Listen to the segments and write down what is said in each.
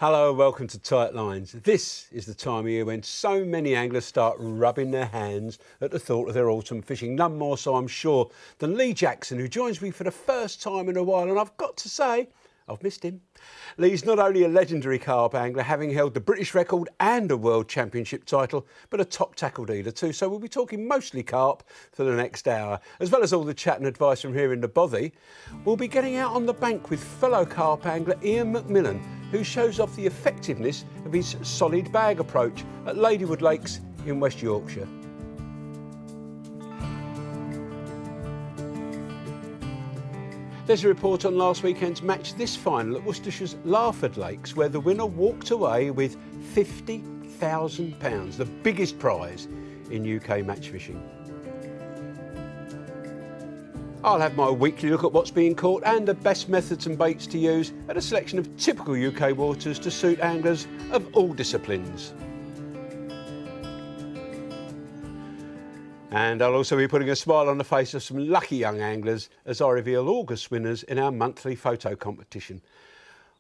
Hello and welcome to Tight Lines. This is the time of year when so many anglers start rubbing their hands at the thought of their autumn fishing. None more so, I'm sure, than Lee Jackson, who joins me for the first time in a while, and I've got to say, I've missed him. Lee's not only a legendary carp angler, having held the British record and a World Championship title, but a top tackle dealer too. So we'll be talking mostly carp for the next hour. As well as all the chat and advice from here in the bothy, we'll be getting out on the bank with fellow carp angler Iain MacMillan, who shows off the effectiveness of his solid bag approach at Ladywood Lakes in West Yorkshire. There's a report on last weekend's match this final at Worcestershire's Larford Lakes, where the winner walked away with £50,000, the biggest prize in UK match fishing. I'll have my weekly look at what's being caught and the best methods and baits to use at a selection of typical UK waters to suit anglers of all disciplines. And I'll also be putting a smile on the face of some lucky young anglers as I reveal August winners in our monthly photo competition.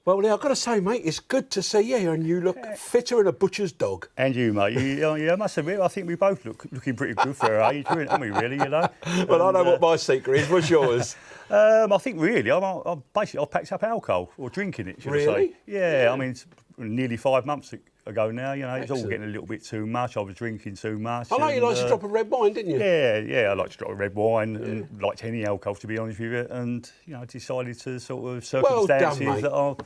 Well, Lee, I've got to say, mate, it's good to see you, and you look fitter than a butcher's dog. And you, mate. I must admit, I think we both looking pretty good for our age, aren't we, really, you know? Well, I know what my secret is. What's yours? I think, really, I've packed up alcohol, or drinking it, should I say. Yeah, I mean, it's nearly 5 months ago now, you know. It's all getting a little bit too much. I was drinking too much. I know you liked to drop a red wine, didn't you? Yeah, I liked to drop a red wine and liked any alcohol, to be honest with you. And, you know, I decided to sort of circumstances well done, that are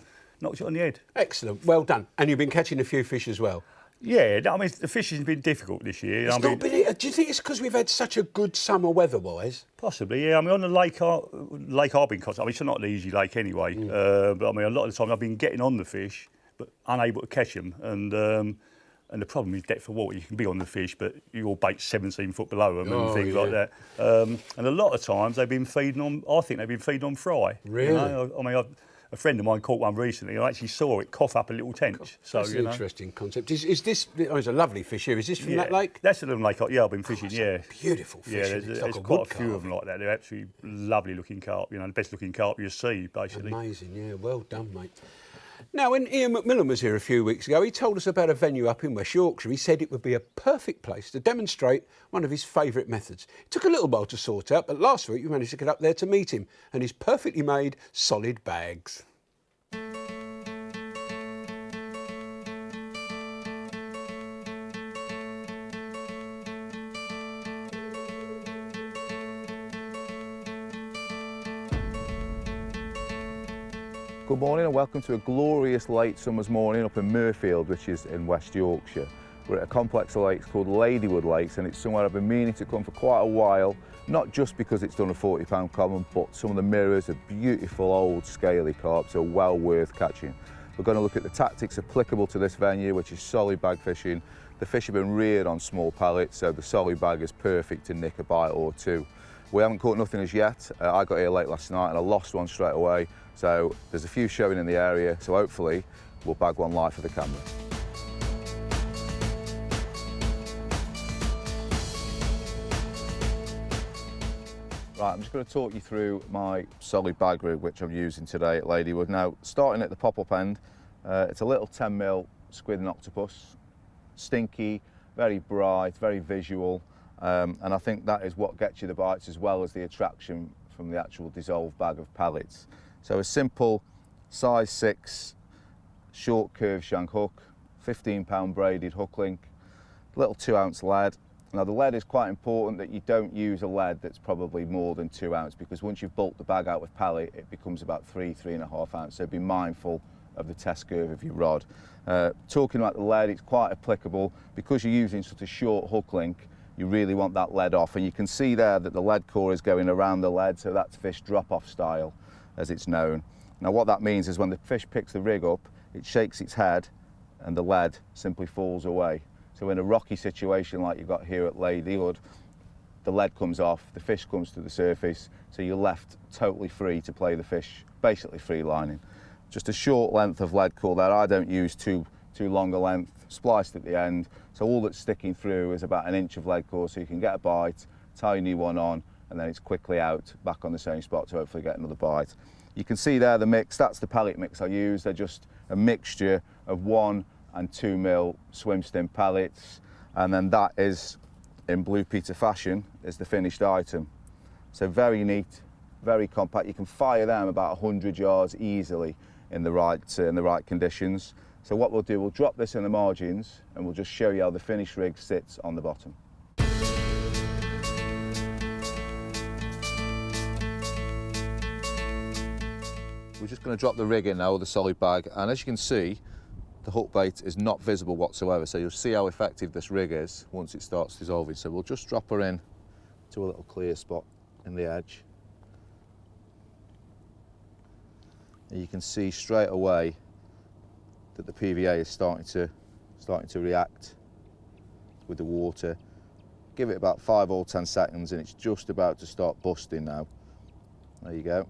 knocked it on the head. Excellent, well done. And you've been catching a few fish as well. Yeah, I mean, the fishing's been difficult this year. It's not been. Do you think it's because we've had such a good summer weather-wise? Possibly, yeah. I mean, on the lake I've been catching, I mean, it's not an easy lake anyway. But I mean, a lot of the time I've been getting on the fish, but unable to catch them. And the problem is depth of water. You can be on the fish, but your bait's 17 foot below them and things like that. And a lot of times they've been feeding on. I think they've been feeding on fry. Really? You know? I mean, a friend of mine caught one recently, and I actually saw it cough up a little tench. So, that's an interesting concept. Is this? Oh, it's a lovely fish here. Is this from that lake? That's the lake. Yeah, I've been fishing. Yeah, beautiful fish. Yeah, there's quite a few of them like that. They're absolutely lovely looking carp. You know, the best looking carp you see, basically. Amazing. Yeah, well done, mate. Now, when Iain MacMillan was here a few weeks ago, he told us about a venue up in West Yorkshire. He said it would be a perfect place to demonstrate one of his favourite methods. It took a little while to sort out, but last week we managed to get up there to meet him and his perfectly made solid bags. Good morning and welcome to a glorious late summer's morning up in Mirfield, which is in West Yorkshire. We're at a complex of lakes called Ladywood Lakes, and it's somewhere I've been meaning to come for quite a while, not just because it's done a 40-pound common, but some of the mirrors are beautiful old scaly carp, so well worth catching. We're going to look at the tactics applicable to this venue, which is solid bag fishing. The fish have been reared on small pellets, so the solid bag is perfect to nick a bite or two. We haven't caught nothing as yet. I got here late last night and I lost one straight away. So there's a few showing in the area, so hopefully we'll bag one live for the camera. Right, I'm just going to talk you through my solid bag rig, which I'm using today at Ladywood. Now, starting at the pop-up end, it's a little 10mm squid and octopus. Stinky, very bright, very visual, and I think that is what gets you the bites as well as the attraction from the actual dissolved bag of pellets. So a simple size 6 short curved shank hook, 15-pound braided hook link, little 2-ounce lead. Now the lead is quite important that you don't use a lead that's probably more than 2 ounce, because once you've bulked the bag out with pellet it becomes about 3.5 ounce, so be mindful of the test curve of your rod. Talking about the lead, it's quite applicable because you're using such a short hook link. You really want that lead off, and you can see there that the lead core is going around the lead, so that's fish drop-off style, as it's known. Now what that means is when the fish picks the rig up, it shakes its head and the lead simply falls away. So in a rocky situation like you've got here at Ladywood, the lead comes off, the fish comes to the surface, so you're left totally free to play the fish, basically free lining. Just a short length of lead core there. I don't use too long a length, spliced at the end, so all that's sticking through is about 1 inch of lead core, so you can get a bite, tie a new one on, and then it's quickly out, back on the same spot to hopefully get another bite. You can see there the mix, that's the pellet mix I use. They're just a mixture of 1 and 2 mil swim stim pellets, and then that is, in Blue Peter fashion, is the finished item. So very neat, very compact. You can fire them about 100 yards easily in the right conditions. So what we'll do, we'll drop this in the margins and we'll just show you how the finished rig sits on the bottom. We're just going to drop the rig in now with the solid bag, and as you can see, the hook bait is not visible whatsoever, so you'll see how effective this rig is once it starts dissolving. So we'll just drop her in to a little clear spot in the edge. And you can see straight away that the PVA is starting to react with the water. Give it about 5 or 10 seconds and it's just about to start busting now. There you go.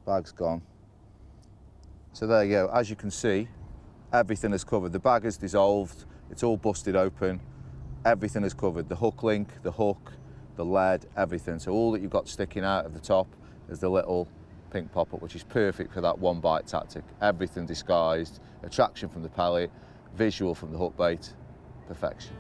Bag's gone. So there you go. As you can see, everything is covered. The bag is dissolved, it's all busted open, everything is covered. The hook link, the hook, the lead, everything. So all that you've got sticking out of the top is the little pink pop-up, which is perfect for that one bite tactic. Everything disguised, attraction from the pellet, visual from the hook bait, perfection.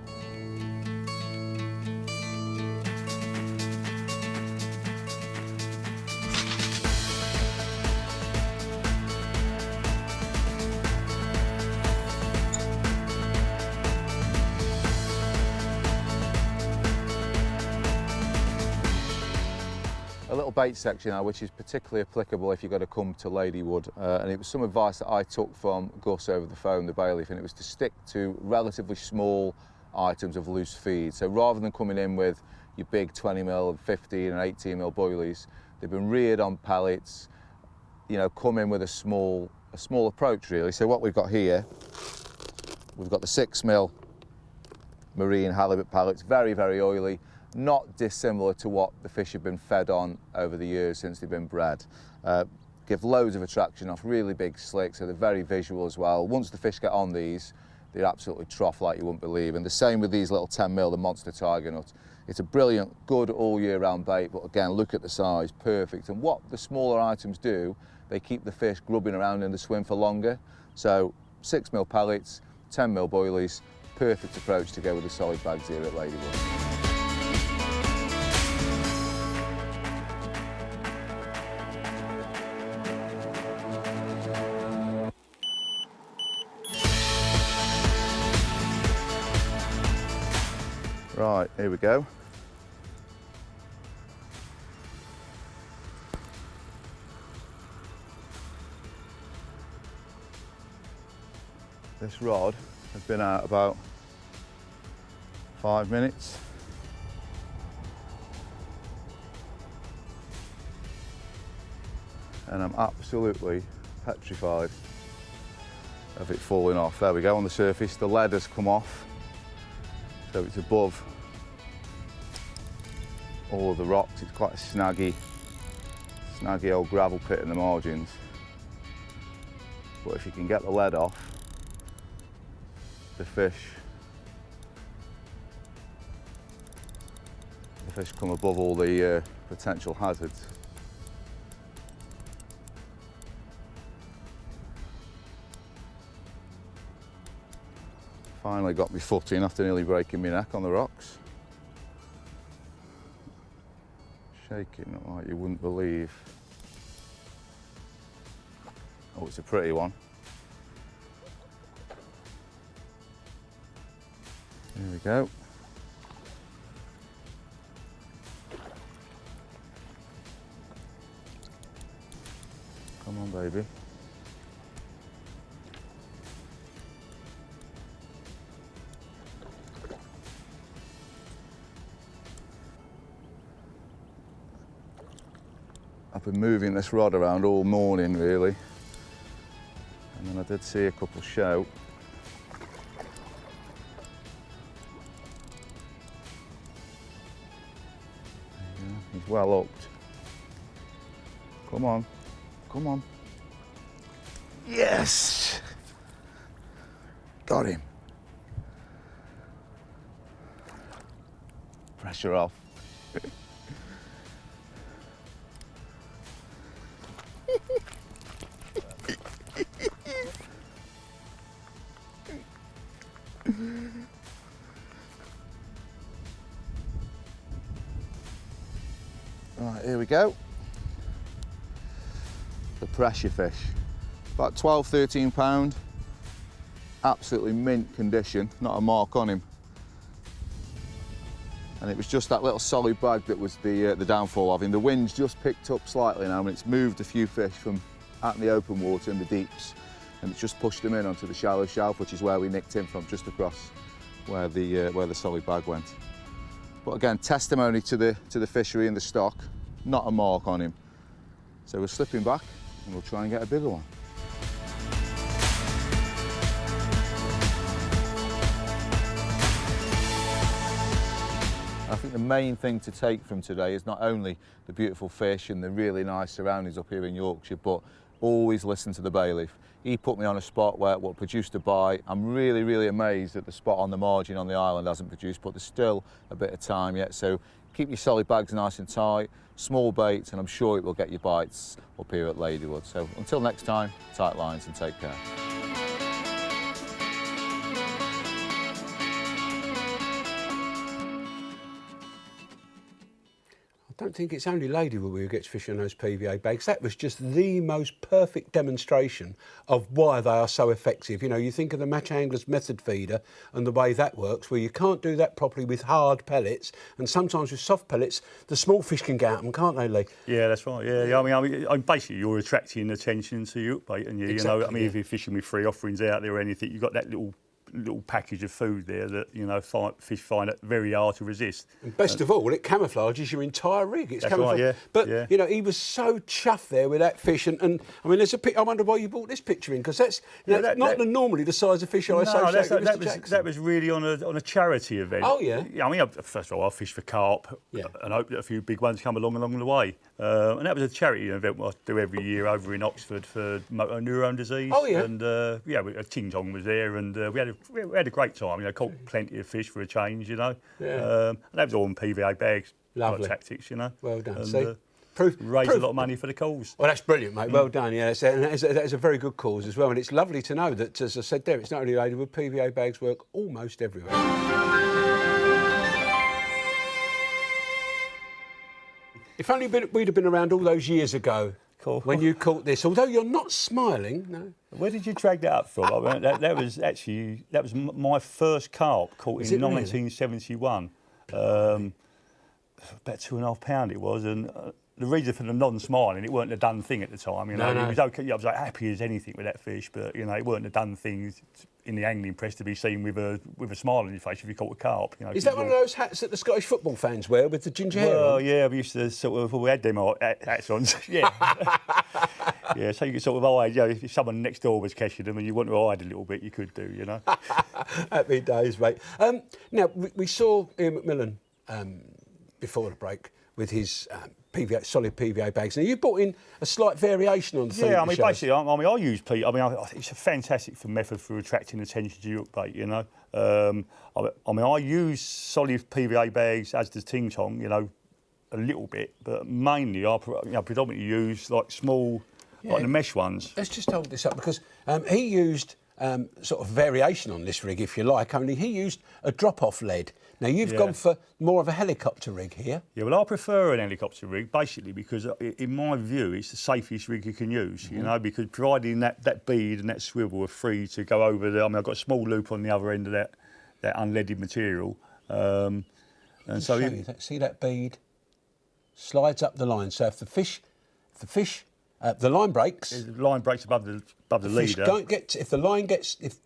A little bait section now, which is particularly applicable if you're going to come to Ladywood, and it was some advice that I took from Gus over the phone, the bailiff, and it was to stick to relatively small items of loose feed. So rather than coming in with your big 20mm and 15 and 18mm boilies, they've been reared on pellets, you know, come in with a small approach really. So what we've got here, we've got the 6mm marine halibut pellets, very, very oily, not dissimilar to what the fish have been fed on over the years since they've been bred. Give loads of attraction off, really big slicks, so they're very visual as well. Once the fish get on these, they absolutely trough like you wouldn't believe. And the same with these little 10mm, the monster tiger nut. It's a brilliant, good all year round bait, but again, look at the size, perfect. And what the smaller items do, they keep the fish grubbing around in the swim for longer. So 6mm pellets, 10mm boilies, perfect approach to go with the solid bags here at Ladywood. Right, here we go. This rod has been out about 5 minutes. And I'm absolutely petrified of it falling off. There we go, on the surface. The lead has come off, so it's above all of the rocks. It's quite a snaggy old gravel pit in the margins. But if you can get the lead off, the fish come above all the potential hazards. Finally got my foot in after nearly breaking my neck on the rocks. Shaking like you wouldn't believe. Oh, it's a pretty one. Here we go. Come on, baby. I've been moving this rod around all morning, really. And then I did see a couple shout. He's well hooked. Come on, come on. Yes! Got him. Pressure off. go. The pressure fish. About 12, 13 pound. Absolutely mint condition, not a mark on him. And it was just that little solid bag that was the downfall of him. The wind's just picked up slightly now, and it's moved a few fish from out in the open water and the deeps, and it's just pushed them in onto the shallow shelf, which is where we nicked him from, just across where the solid bag went. But again, testimony to the fishery and the stock, not a mark on him. So we're slipping back, and we'll try and get a bigger one. I think the main thing to take from today is not only the beautiful fish and the really nice surroundings up here in Yorkshire, but always listen to the bailiff. He put me on a spot where what produced a bite. I'm really, really amazed that the spot on the margin on the island hasn't produced, but there's still a bit of time yet. So keep your solid bags nice and tight, small baits, and I'm sure it will get you bites up here at Ladywood. So until next time, tight lines and take care. I don't think it's only Ladywood who gets fish on those PVA bags. That was just the most perfect demonstration of why they are so effective. You know, you think of the Match Angler's method feeder and the way that works, where you can't do that properly with hard pellets, and sometimes with soft pellets, the small fish can get at them, can't they, Lee? Yeah, that's right. Yeah. I mean, basically, you're attracting attention to your hook bait, and Exactly, you know, I mean, if you're fishing with free offerings out there or anything, you've got that little package of food there that, you know, fish find it very hard to resist. And best of all, it camouflages your entire rig. It's That's camouflage. right, yeah. But, yeah. you know, he was so chuffed there with that fish. And I mean, there's I wonder why you brought this picture in, because that's not normally the size of fish I associate with Mr. Jackson. That was really on a charity event. Oh, yeah? I mean, first of all, I fished for carp, and I hope that a few big ones come along the way. And that was a charity event I do every year over in Oxford for motor neurone disease. Oh, yeah? And, Ting Tong was there, and we had a great time. You know, caught plenty of fish for a change, you know. Yeah. And that was all in PVA bags. Lovely. Tactics, you know. Well done. And, See? Raised a lot of money for the cause. Well, that's brilliant, mate. Well done. Yeah, that's a very good cause as well. And it's lovely to know that, as I said there, it's not only Ladywood, PVA bags work almost everywhere. If only we'd have been around all those years ago when you caught this. Although you're not smiling, no. Where did you drag that up from? I mean, that was my first carp caught in 1971. About 2.5 pound it was, and the reason for the non-smiling, it weren't a done thing at the time. You know, It was okay. I was like happy as anything with that fish, but you know, it weren't a done thing in the angling press to be seen with a smile on your face if you caught a carp. You know, is that one of those hats that the Scottish football fans wear with the ginger hair? Well, on? yeah, we used to we had them hats on. Yeah. Yeah, so you could sort of hide, you know, if someone next door was catching them and you want to hide a little bit, you could do, you know. Happy days, mate. Now, we saw Iain MacMillan before the break with his solid PVA bags. Now, you brought in a slight variation on the thing. Yeah, I mean, basically, I use PVA. I think it's a fantastic method for attracting attention to your hook bait, you know. I use solid PVA bags, as does Ting Tong, you know, a little bit, but mainly I predominantly use like small, like the mesh ones. Let's just hold this up, because he used sort of variation on this rig, if you like, only he used a drop-off lead. Now, you've gone for more of a helicopter rig here. Yeah, well, I prefer an helicopter rig, basically, because in my view, it's the safest rig you can use, you know, because providing that bead and that swivel are free to go over the... I mean, I've got a small loop on the other end of that unleaded material. And so... See that bead? Slides up the line. So if the fish... the line breaks. The line breaks above the leader. If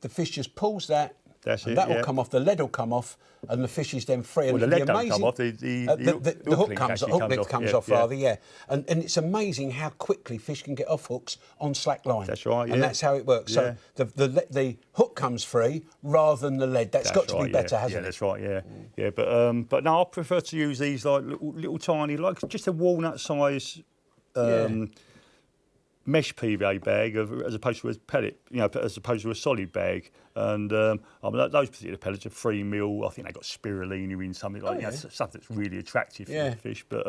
the fish just pulls that, that will come off. The lead will come off, and the fish is then free. Well, and the lead don't come off. The hook comes off. Yeah. Rather, yeah. And it's amazing how quickly fish can get off hooks on slack line. That's right. Yeah. And that's how it works. Yeah. So the hook comes free rather than the lead. That's got to be better, hasn't it? Yeah, that's right. Yeah, yeah. But no, I prefer to use these like little tiny, like just a walnut size. Mesh PVA bag as opposed to a pellet, you know, as opposed to a solid bag. And I mean, those particular pellets are 3 mil. I think they've got spirulina in, something like that. Stuff that's really attractive for the fish. But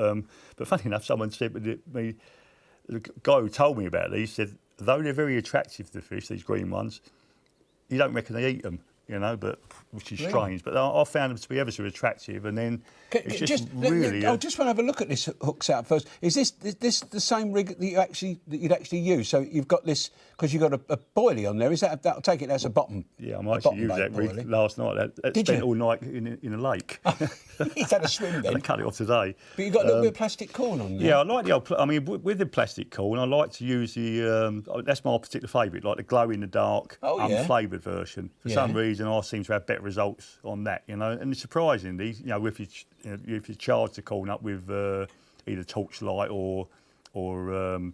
funny enough, someone said to me, the guy who told me about these said, though they're very attractive to the fish, these green ones, you don't reckon they eat them. you know, but which is strange. But I found them to be ever so attractive, and then it's just really. I just want to have a look at this hook setup first. Is this the same rig that you'd actually use? So you've got this because you've got a boilie on there. Is that? I'll take it that's a bottom. Yeah, I might actually use that rig last night. That spent all night in a lake. He's had a swim then. I cut it off today. But you've got a little bit of plastic corn on there. Yeah, I like the old. I mean, with the plastic corn, I like to use the. That's my particular favourite, like the glow in the dark, unflavoured version. For some reason, I seem to have better results on that. You know, and surprisingly, you know, if you charge the corn up with either torchlight or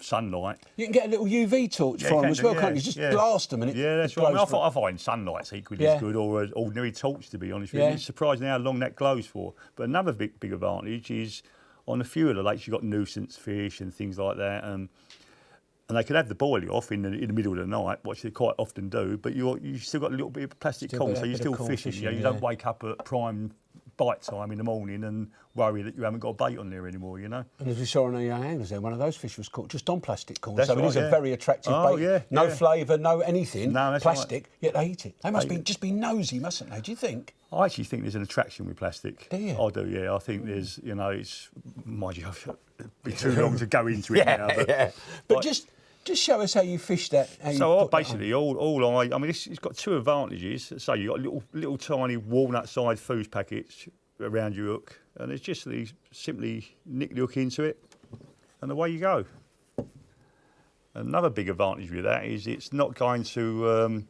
sunlight, you can get a little UV torch for them as well, can't you? Just blast them and it. Yeah, that's right. I mean, I find sunlight's equally as good, or an ordinary torch, to be honest with you. It's surprising how long that glows for. But another big advantage is on a few of the lakes you've got nuisance fish and things like that, and they could have the boilie off in the middle of the night, which they quite often do. But you still got a little bit of plastic corn, so you're still fishing. You don't wake up at prime bite time in the morning and worry that you haven't got a bait on there anymore, you know. And as we saw on the young anglers there, one of those fish was caught just on plastic corn. So it is a very attractive bait. Yeah, no flavour, no anything. No, that's plastic, yet they eat it. They must just be nosy, mustn't they? Do you think? I actually think there's an attraction with plastic. Do you? I do, yeah. I think there's, you know, it's, mind you, it'd be too long to go into it now. But just show us how you fish that. So basically, I mean, it's got two advantages. So you got little tiny walnut-sized food packets around your hook, and it's just simply nick the hook into it, and away you go. Another big advantage with that is it's not going to.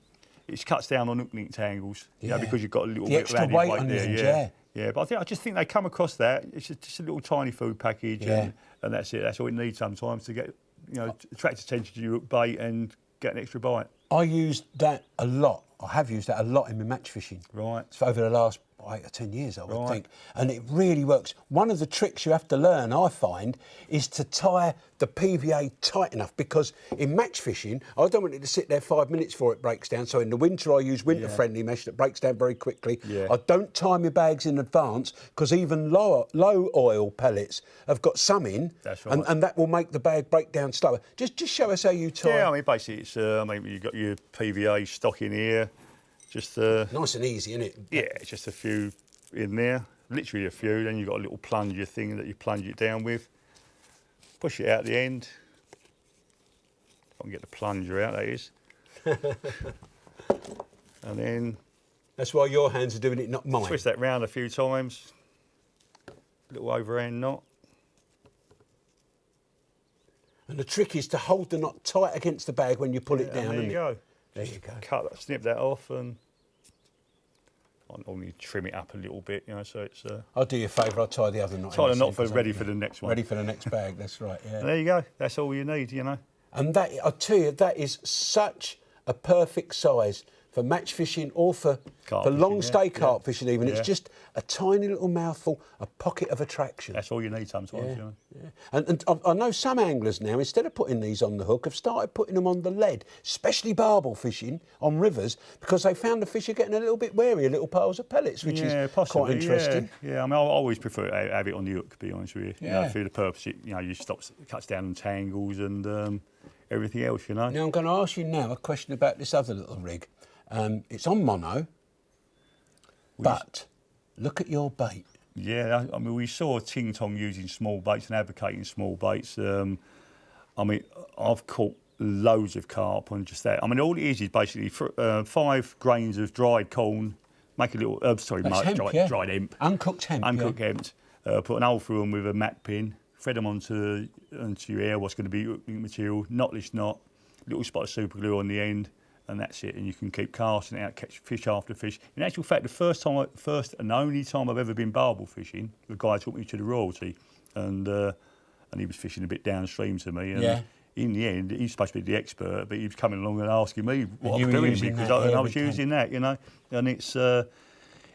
It cuts down on hook link tangles, you know, because you've got a little bit of added weight there. Yeah, but I just think they come across that. It's just a little tiny food package, and that's it. That's all it needs sometimes to get, you know, attract attention to your hook bait and get an extra bite. I used that a lot. I have used that a lot in my match fishing. Right. So over the last 8 or 10 years, I would think. And it really works. One of the tricks you have to learn, I find, is to tie the PVA tight enough, because in match fishing, I don't want it to sit there 5 minutes before it breaks down. So in the winter, I use winter-friendly mesh that breaks down very quickly. I don't tie my bags in advance, because even low oil pellets have got some in, and that will make the bag break down slower. Just show us how you tie. Yeah, I mean, basically, it's you've got your PVA stock in here. Just nice and easy, isn't it? Yeah, just a few in there, literally a few. Then you've got a little plunger thing that you plunge it down with. Push it out the end. If I can get the plunger out, that is. And then... That's why your hands are doing it, not mine. Twist that round a few times. Little overhand knot. And the trick is to hold the knot tight against the bag when you pull it down. There you go. There you go. Cut that, snip that off, and I'll normally trim it up a little bit, you know. So it's. I'll do you a favour. I'll tie the other knot. Tie the knot ready for the next one. Ready for the next bag. That's right. Yeah. And there you go. That's all you need, you know. And that, I'll tell you, that is such a perfect size for match fishing or for long stay carp fishing even. It's just a tiny little mouthful, a pocket of attraction. That's all you need sometimes, you know. Yeah. And I know some anglers now, instead of putting these on the hook, have started putting them on the lead, especially barbel fishing on rivers, because they found the fish are getting a little bit wary, little piles of pellets, which is quite interesting. Yeah, I mean, I always prefer to have it on the hook, to be honest with you. You know, for the purpose, cuts down on tangles and everything else, you know. Now, I'm going to ask you now a question about this other little rig. It's on mono, but look at your bait. Yeah, I mean, we saw Ting Tong using small baits and advocating small baits. I mean, I've caught loads of carp on just that. I mean, all it is basically 5 grains of dried corn, make a little, dried hemp. Uncooked hemp. Uncooked hemp. Put an hole through them with a mat pin, thread them onto your hair, what's going to be material, knotless knot, little spot of super glue on the end. And that's it, and you can keep casting it out, catch fish after fish. In actual fact, the first and only time I've ever been barbel fishing, the guy took me to the Royalty, and he was fishing a bit downstream to me. And in the end, he's supposed to be the expert, but he was coming along and asking me what I'm doing because I was using that, you know. And it's a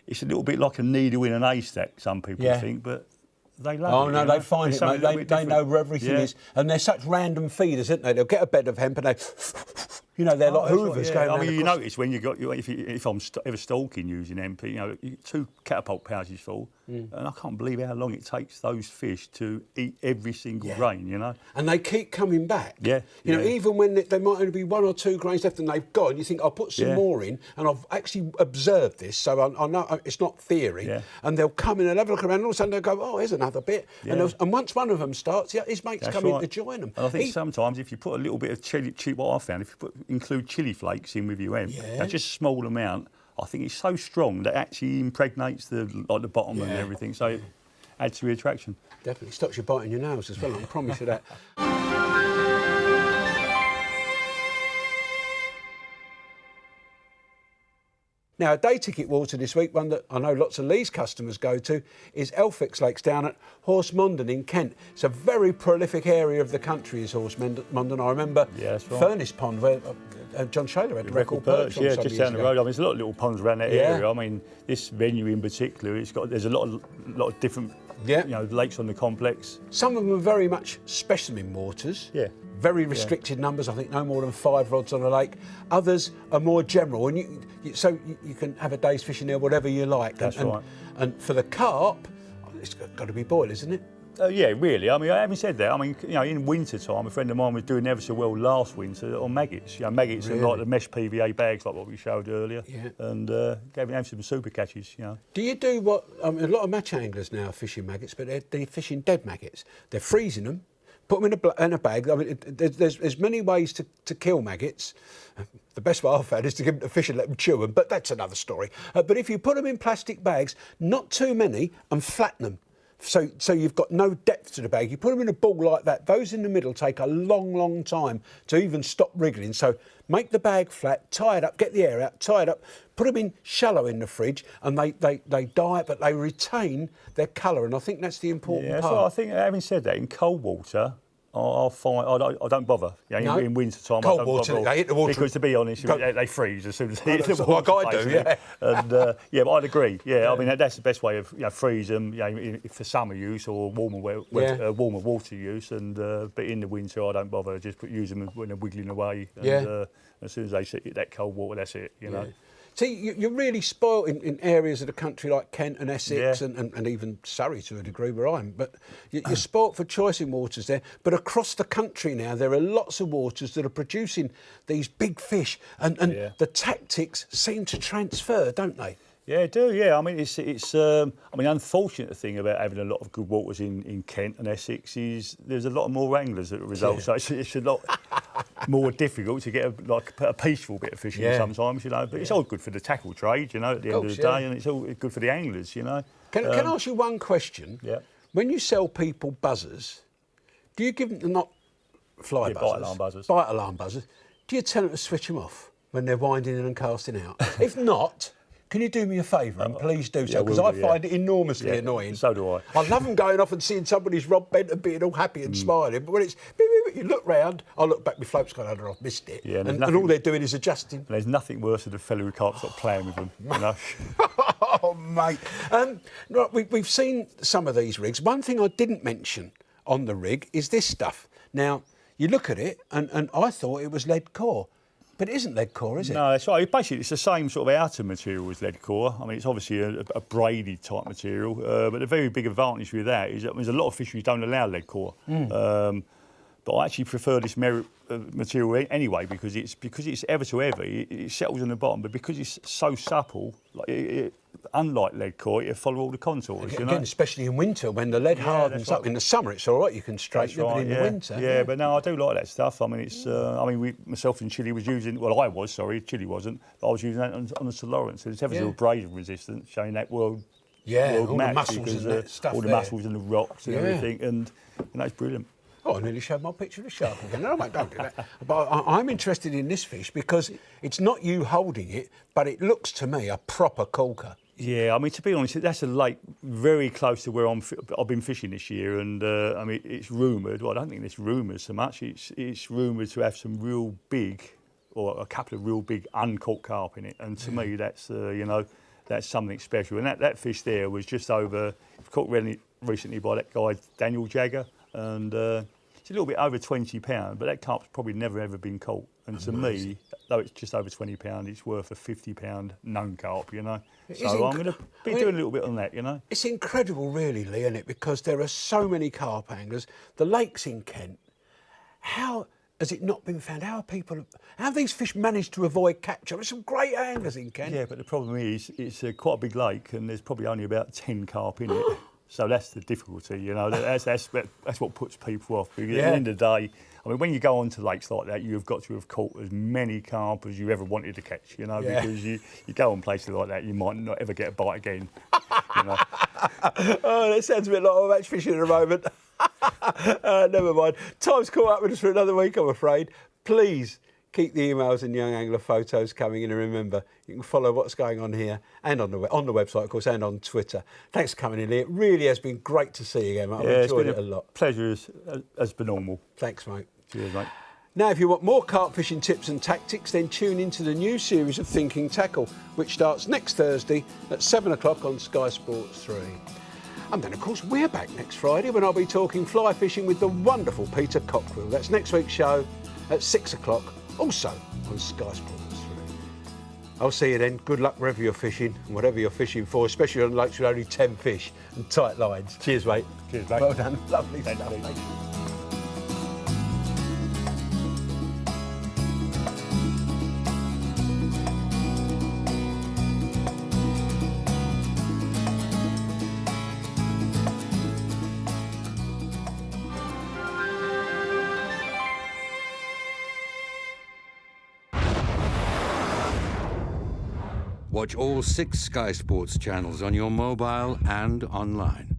little bit like a needle in an haystack, some people think, but they love it. Oh, no, they find it, mate. They know where everything is. And they're such random feeders, aren't they? They'll get a bed of hemp and they... You know, they're like that's hoovers right, going I around. mean, you across- notice when you got if I'm ever stalking using MP, you know, 2 catapult pouches full, and I can't believe how long it takes those fish to eat every single grain. You know, and they keep coming back. Yeah, You know, yeah. even when there might only be 1 or 2 grains left and they've gone, you think I'll put some Yeah. more in, and I've actually observed this, so I know it's not theory. Yeah. And they'll come in and have a look around, and all of a sudden they'll go, oh, here's another bit. Yeah. And once one of them starts, his mates That's come in right. to join them. And I think sometimes if you put a little bit of chili, what I found, if you include chili flakes in with your hemp, just a small amount, I think it's so strong that actually impregnates the bottom and everything. So it adds to the attraction. Definitely stops you biting your nails as well, I can promise you that. Now, a day ticket water this week, one that I know lots of Lee's customers go to, is Elphick's Lakes down at Horsemondon in Kent. It's a very prolific area of the country, is Horsemondon. I remember that's right. Furnace Pond, where John Shaler had the record perch on some just years down the ago. road. I mean, there's a lot of little ponds around that area. I mean, this venue in particular, there's a lot of different lakes on the complex. Some of them are very much specimen waters. Yeah. Very restricted numbers, I think no more than 5 rods on a lake. Others are more general, and you can have a day's fishing there, whatever you like. That's right. And for the carp, it's got to be boiled, isn't it? Yeah, really. I mean, having said that, I mean, in winter time, a friend of mine was doing ever so well last winter on maggots. Maggots are like the mesh PVA bags, like what we showed earlier. Yeah. And gave him some super catches. Do you do what? A lot of match anglers now are fishing maggots, but they're fishing dead maggots. They're freezing them. Put them in a bag. I mean, there's many ways to kill maggots. The best way I've found is to give them to fish and let them chew them, but that's another story. But if you put them in plastic bags, not too many, and flatten them, so you've got no depth to the bag. You put them in a ball like that. Those in the middle take a long, long time to even stop wriggling. So make the bag flat, tie it up, get the air out, tie it up, put them in shallow in the fridge, and they die, but they retain their colour. And I think that's the important part. So I think, having said that, in cold water, I don't bother. In winter time, cold I don't water, bother. they hit the water. Because to be honest, they freeze as soon as they hit the That's water. what I do, yeah. And but I'd agree. Yeah, I mean that's the best way of freeze them. For summer use or warmer water use. And but in the winter, I don't bother. I just use them when they're wiggling away. And, as soon as they hit that cold water, that's it. You know. See, you're really spoilt in areas of the country like Kent and Essex and even Surrey to a degree where I'm. But you're spoilt for choice in waters there. But across the country now, there are lots of waters that are producing these big fish. And the tactics seem to transfer, don't they? Yeah, it do. Yeah, I mean, it's unfortunate thing about having a lot of good waters in Kent and Essex is there's a lot more anglers as a result. So it's a lot more difficult to get a peaceful bit of fishing sometimes, But it's all good for the tackle trade, at the end of the day, and it's all good for the anglers, Can I ask you one question? Yeah. When you sell people buzzers, do you give them not fly buzzers? Bite alarm buzzers. Bite alarm buzzers. Do you tell them to switch them off when they're winding in and casting out? If not, can you do me a favour and please do so? Because I find it enormously annoying. So do I. I love them going off and seeing somebody's rod bent and being all happy and smiling. But when it's you look round, I look back, my float's gone under, I've missed it. Yeah, and all they're doing is adjusting. And there's nothing worse than a fellow who can't stop playing with them. Oh, mate. Right, we've seen some of these rigs. One thing I didn't mention on the rig is this stuff. Now, you look at it, and I thought it was lead core. But it isn't lead core, is it? No, that's right. Basically, it's the same sort of outer material as lead core. I mean, it's obviously a braided type material, but the very big advantage with that is that there's a lot of fisheries don't allow lead core. But I actually prefer this material anyway because it's ever to ever. It settles on the bottom, but because it's so supple, unlike lead core, it follow all the contours. Again, especially in winter when the lead hardens up. In the summer, it's all right, you can straighten it, but in the winter. Yeah, but no, I do like that stuff. I mean, it's. Myself in Chile was using. Well, I was. Sorry, Chile wasn't. But I was using that on the St Lawrence. So it's ever so abrasion resistant, showing that world. World all match the muscles because, and that stuff all the muscles and the rocks and everything, and that's brilliant. Oh, I nearly showed my picture of the shark again. No, mate, don't do that. But I'm interested in this fish because it's not you holding it, but it looks to me a proper corker. Yeah, I mean, to be honest, that's a lake very close to where I've been fishing this year, and I mean, it's rumoured. Well, I don't think it's rumours so much. It's rumoured to have some real big, or a couple of real big uncorked carp in it, and to me, that's that's something special. And that fish there was just over, caught recently by that guy Daniel Jagger, and it's a little bit over £20, but that carp's probably never ever been caught. And to me, though it's just over £20, it's worth a £50 known carp, you know. It So is I'm going to be doing a little bit on that, you know. It's incredible, really, Lee, isn't it? Because there are so many carp anglers. The lakes in Kent, how has it not been found? How have these fish managed to avoid capture? There's some great anglers in Kent. Yeah, but the problem is it's quite a big lake and there's probably only about 10 carp in it. So that's the difficulty, you know. That's what puts people off. Because at the end of the day, I mean, when you go onto lakes like that, you've got to have caught as many carp as you ever wanted to catch, you know, because you go on places like that, you might not ever get a bite again, you know. Oh, that sounds a bit like I'm match fishing at the moment. Never mind. Time's caught up with us for another week, I'm afraid. Please keep the emails and Young Angler photos coming in, and remember, you can follow what's going on here and on the website, of course, and on Twitter. Thanks for coming in, Lee. It really has been great to see you again, mate. I've enjoyed it a lot. Pleasure as per normal. Thanks, mate. Cheers, mate. Now, if you want more carp fishing tips and tactics, then tune into the new series of Thinking Tackle, which starts next Thursday at 7 o'clock on Sky Sports 3. And then, of course, we're back next Friday when I'll be talking fly fishing with the wonderful Peter Cockrell. That's next week's show at 6 o'clock, also on Sky Sports 3. I'll see you then. Good luck wherever you're fishing and whatever you're fishing for, especially on lakes with only 10 fish and tight lines. Cheers, mate. Cheers, mate. Well done. Lovely Thank stuff, you. mate. Watch all 6 Sky Sports channels on your mobile and online.